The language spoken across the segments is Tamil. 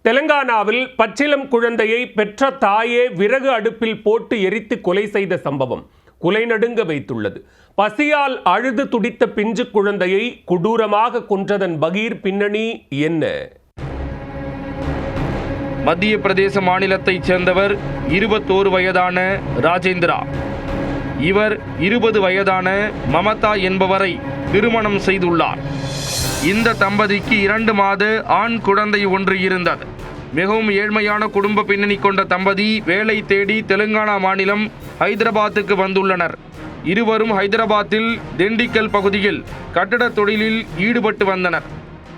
தெலங்கானாவில் பச்சிளம் குழந்தையை பெற்ற தாயே விறகு அடுப்பில் போட்டு எரித்து கொலை செய்த சம்பவம் குலை நடுங்க வைத்துள்ளது. பசியால் அழுது துடித்த பிஞ்சு குழந்தையை கொடூரமாக கொன்றதன் பகீர் பின்னணி என்ன? மத்திய பிரதேச மாநிலத்தைச் சேர்ந்தவர் 21 வயதான ராஜேந்திரா. இவர் 20 வயதான மமதா என்பவரை திருமணம் செய்துள்ளார். இந்த தம்பதிக்கு 2 மாத ஆண் குழந்தை ஒன்று இருந்தது. மிகவும் ஏழ்மையான குடும்ப பின்னணி கொண்ட தம்பதி வேலை தேடி தெலுங்கானா மாநிலம் ஹைதராபாத்துக்கு வந்துள்ளனர். இருவரும் ஹைதராபாத்தில் திண்டிக்கல் பகுதியில் கட்டட தொழிலில் ஈடுபட்டு வந்தனர்.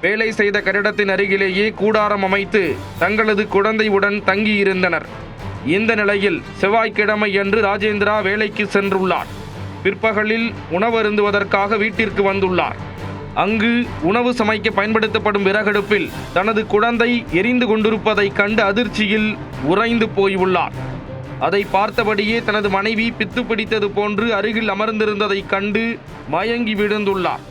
வேலை செய்த கட்டிடத்தின் அருகிலேயே கூடாரம் அமைத்து தங்களது குழந்தையுடன் தங்கியிருந்தனர். இந்த நிலையில் செவ்வாய்க்கிழமை அன்று ராஜேந்திரா வேலைக்கு சென்றுள்ளார். பிற்பகலில் உணவருந்துவதற்காக வீட்டிற்கு வந்துள்ளார். அங்கு உணவு சமைக்க பயன்படுத்தப்படும் விறகடுப்பில் தனது குழந்தை எரிந்து கொண்டிருப்பதை கண்டு அதிர்ச்சியில் உறைந்து போயுள்ளார். அதை பார்த்தபடியே தனது மனைவி பித்து பிடித்தது போன்று அருகில் அமர்ந்திருந்ததை கண்டு மயங்கி விழுந்துள்ளார்.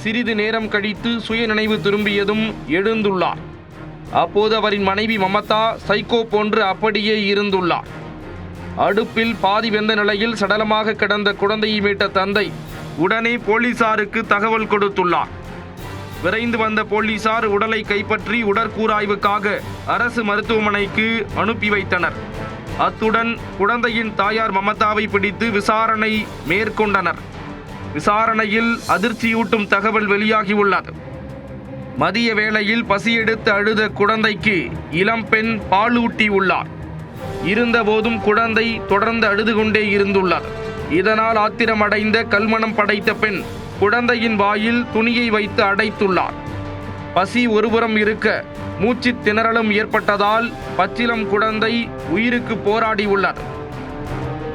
சிறிது நேரம் கழித்து சுய நினைவு திரும்பியதும் எழுந்துள்ளார். அப்போது அவரின் மனைவி மமதா சைக்கோ போன்று அப்படியே இருந்துள்ளார். அடுப்பில் பாதி வெந்த நிலையில் சடலமாக கிடந்த குழந்தையை மீட்ட தந்தை உடனே போலீசாருக்கு தகவல் கொடுத்துள்ளார். விரைந்து வந்த போலீசார் உடலை கைப்பற்றி உடற்கூராய்வுக்காக அரசு மருத்துவமனைக்கு அனுப்பி வைத்தனர். அத்துடன் குழந்தையின் தாயார் மமதாவை பிடித்து விசாரணை மேற்கொண்டனர். விசாரணையில் அதிர்ச்சியூட்டும் தகவல் வெளியாகியுள்ளது. மதிய வேளையில் பசியெடுத்து அழுத குழந்தைக்கு இளம்பெண் பாலூட்டி உள்ளார். இருந்தபோதும் குழந்தை தொடர்ந்து அழுது கொண்டே இருந்துள்ளது. இதனால் ஆத்திரமடைந்த கல்மனம் படைத்த பெண் குழந்தையின் வாயில் துணியை வைத்து அடைத்துள்ளார். பசி ஒருபுறம் இருக்க மூச்சு திணறலும் ஏற்பட்டதால் பச்சிளம் குழந்தை உயிருக்கு போராடி உள்ளது.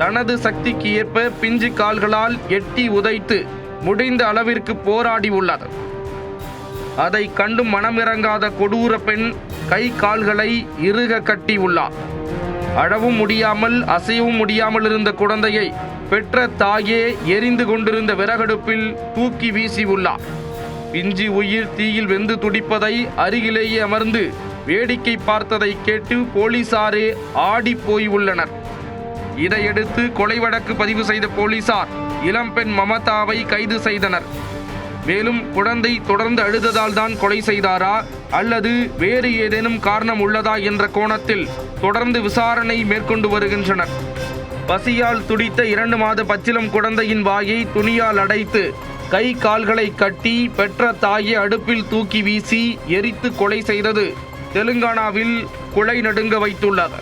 தனது சக்திக்கு ஏற்ப பிஞ்சு கால்களால் எட்டி உதைத்து முடிந்த அளவிற்கு போராடி உள்ளது. அதை கண்டும் மனமிறங்காத கொடூர பெண் கை கால்களை இறுக கட்டி உள்ளார். அழவும் முடியாமல் அசையவும் முடியாமல் இருந்த குழந்தையை பெற்ற தாயே எரிந்து கொண்டிருந்த விறகடுப்பில் தூக்கி வீசி உள்ளார். பிஞ்சு உயிர் தீயில் வெந்து துடிப்பதை அருகிலேயே அமர்ந்து வேடிக்கை பார்த்ததை கேட்டு போலீசாரே ஆடி போய் உள்ளனர். இதையடுத்து கொலை வழக்கு பதிவு செய்த போலீசார் இளம்பெண் மமதாவை கைது செய்தனர். மேலும் குழந்தை தொடர்ந்து அழுததால் தான் கொலை செய்தாரா அல்லது வேறு ஏதேனும் காரணம் உள்ளதா என்ற கோணத்தில் தொடர்ந்து விசாரணை மேற்கொண்டு வருகின்றனர். பசியால் துடித்த 2 மாத பச்சிளம் குழந்தையின் வாயை துணியால் அடைத்து கை கால்களை கட்டி பெற்ற தாயை அடுப்பில் தூக்கி வீசி எரித்து கொலை செய்தது தெலுங்கானாவில் குலை நடுங்க வைத்துள்ளது.